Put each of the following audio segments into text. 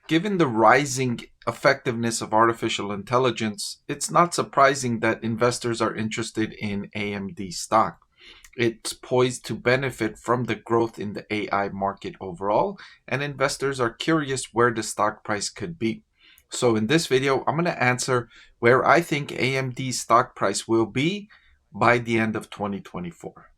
Given the rising effectiveness of artificial intelligence, it's not surprising that investors are interested in AMD stock. It's poised to benefit from the growth in the AI market overall, and investors are curious where the stock price could be. So in this video, I'm going to answer where I think AMD's stock price will be by the end of 2024.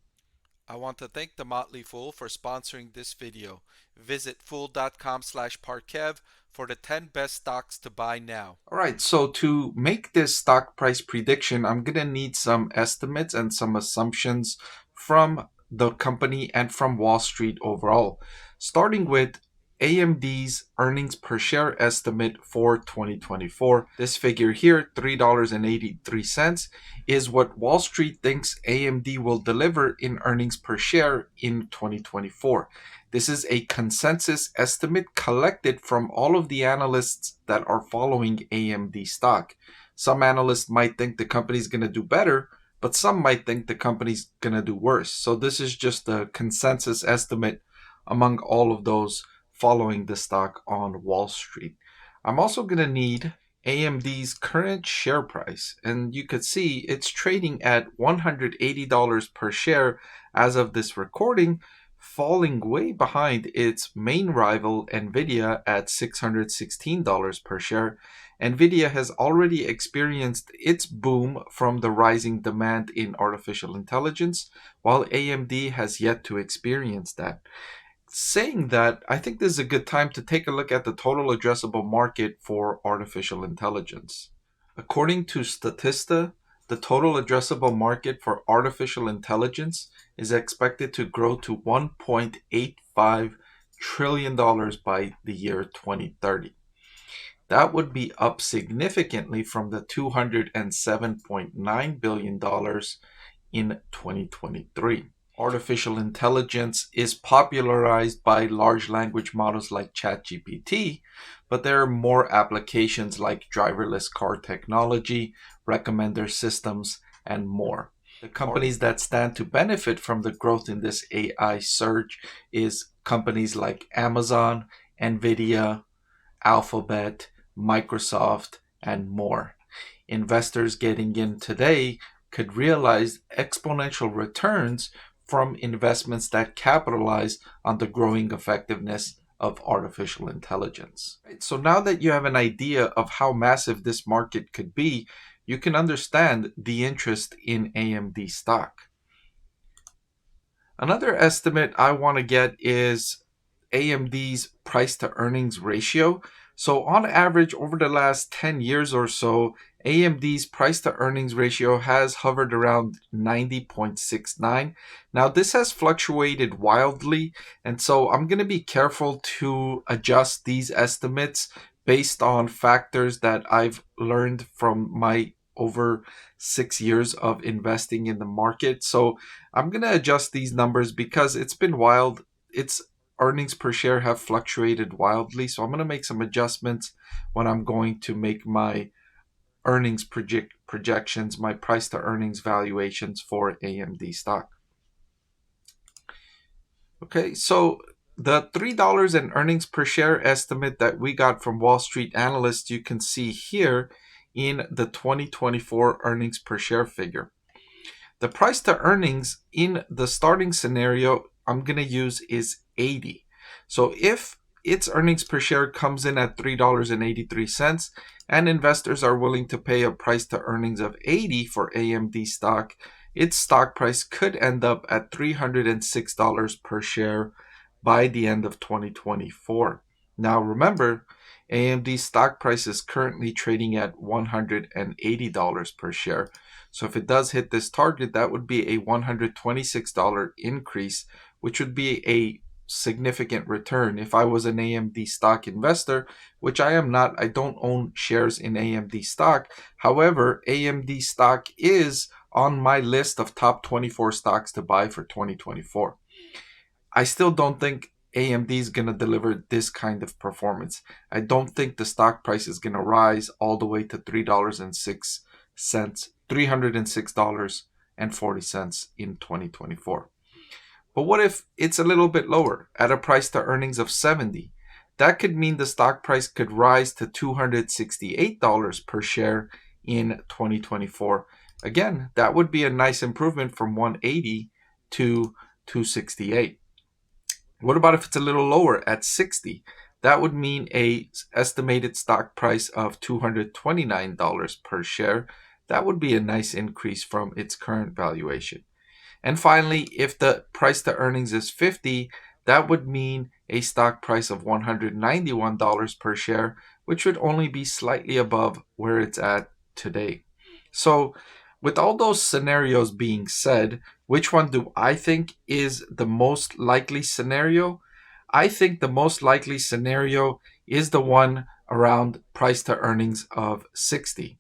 I want to thank the Motley Fool for sponsoring this video. Visit fool.com/Parkev for the 10 best stocks to buy now. All right, so to make this stock price prediction, I'm going to need some estimates and some assumptions from the company and from Wall Street overall. Starting with AMD's earnings per share estimate for 2024. This figure here, $3.83, is what Wall Street thinks AMD will deliver in earnings per share in 2024. This is a consensus estimate collected from all of the analysts that are following AMD stock. Some analysts might think the company's going to do better, but some might think the company's going to do worse. So this is just a consensus estimate among all of those following the stock on Wall Street. I'm also going to need AMD's current share price, and you could see it's trading at $180 per share as of this recording, falling way behind its main rival Nvidia at $616 per share. Nvidia has already experienced its boom from the rising demand in artificial intelligence, while AMD has yet to experience that. Saying that, I think this is a good time to take a look at the total addressable market for artificial intelligence. According to Statista, the total addressable market for artificial intelligence is expected to grow to $1.85 trillion by the year 2030. That would be up significantly from the $207.9 billion in 2023. Artificial intelligence is popularized by large language models like ChatGPT, but there are more applications like driverless car technology, recommender systems, and more. The companies that stand to benefit from the growth in this AI surge is companies like Amazon, Nvidia, Alphabet, Microsoft, and more. Investors getting in today could realize exponential returns from investments that capitalize on the growing effectiveness of artificial intelligence. So now that you have an idea of how massive this market could be, you can understand the interest in AMD stock. Another estimate I want to get is AMD's price to earnings ratio. So on average, over the last 10 years or so, AMD's price to earnings ratio has hovered around 90.69. Now this has fluctuated wildly, and so I'm going to be careful to adjust these estimates based on factors that I've learned from my over 6 years of investing in the market. So I'm going to adjust these numbers because it's been wild. Its earnings per share have fluctuated wildly, so I'm going to make some adjustments when I'm going to make my earnings projections, my price to earnings valuations for AMD stock. Okay, so the $3 in earnings per share estimate that we got from Wall Street analysts, you can see here in the 2024 earnings per share figure. The price to earnings in the starting scenario I'm going to use is 80. So if its earnings per share comes in at $3.83 and investors are willing to pay a price to earnings of 80 for AMD stock, its stock price could end up at $306 per share by the end of 2024. Now remember, AMD stock price is currently trading at $180 per share. So if it does hit this target, that would be a $126 increase, which would be a significant return. If I was an AMD stock investor, which I am not, I don't own shares in AMD stock. However, AMD stock is on my list of top 24 stocks to buy for 2024. I still don't think AMD is going to deliver this kind of performance. I don't think the stock price is going to rise all the way to $3.06, $306.40 in 2024. But what if it's a little bit lower at a price to earnings of 70? that could mean the stock price could rise to $268 per share in 2024. Again, that would be a nice improvement from 180 to 268. What about if it's a little lower at 60? That would mean a estimated stock price of $229 per share. That would be a nice increase from its current valuation. And finally, if the price to earnings is 50, that would mean a stock price of $191 per share, which would only be slightly above where it's at today. So, with all those scenarios being said, which one do I think is the most likely scenario? I think the most likely scenario is the one around price to earnings of 60.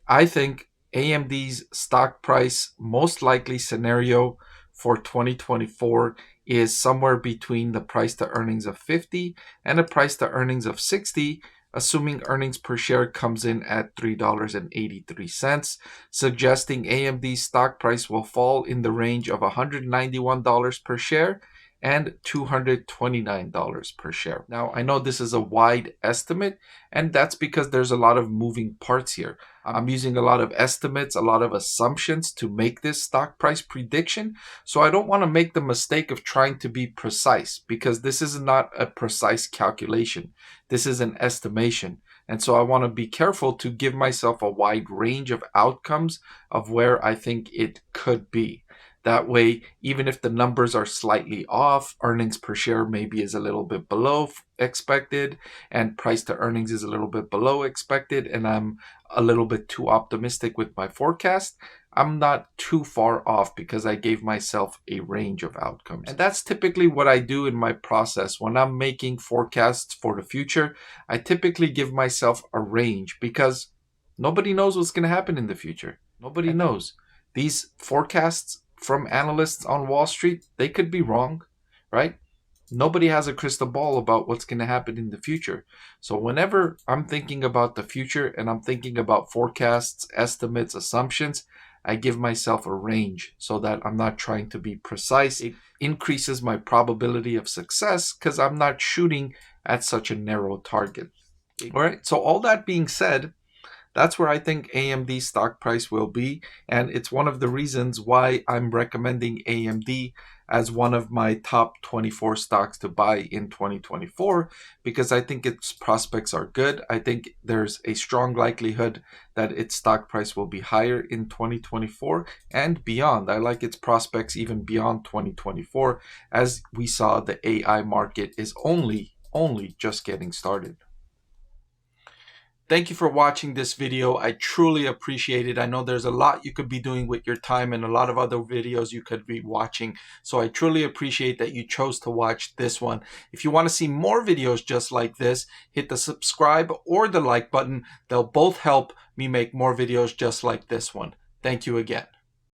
I think AMD's stock price most likely scenario for 2024 is somewhere between the price to earnings of 50 and a price to earnings of 60, assuming earnings per share comes in at $3.83, suggesting AMD's stock price will fall in the range of $191 per share and $229 per share. Now, I know this is a wide estimate, and that's because there's a lot of moving parts here. I'm using a lot of estimates, a lot of assumptions to make this stock price prediction. So I don't want to make the mistake of trying to be precise, because this is not a precise calculation. This is an estimation. And so I want to be careful to give myself a wide range of outcomes of where I think it could be. That way, even if the numbers are slightly off, earnings per share maybe is a little bit below expected, and price to earnings is a little bit below expected, and I'm a little bit too optimistic with my forecast, I'm not too far off because I gave myself a range of outcomes. And that's typically what I do in my process. When I'm making forecasts for the future, I typically give myself a range because nobody knows what's going to happen in the future. Nobody knows. These forecasts from analysts on Wall Street, they could be wrong, right? Nobody has a crystal ball about what's going to happen in the future. So whenever I'm thinking about the future and I'm thinking about forecasts, estimates, assumptions, I give myself a range so that I'm not trying to be precise. It increases my probability of success because I'm not shooting at such a narrow target. All right, so all that being said, that's where I think AMD's stock price will be, and it's one of the reasons why I'm recommending AMD as one of my top 24 stocks to buy in 2024, because I think its prospects are good. I think there's a strong likelihood that its stock price will be higher in 2024 and beyond. I like its prospects even beyond 2024, as we saw the AI market is only just getting started. Thank you for watching this video. I truly appreciate it. I know there's a lot you could be doing with your time and a lot of other videos you could be watching. So I truly appreciate that you chose to watch this one. If you want to see more videos just like this, hit the subscribe or the like button. They'll both help me make more videos just like this one. Thank you again.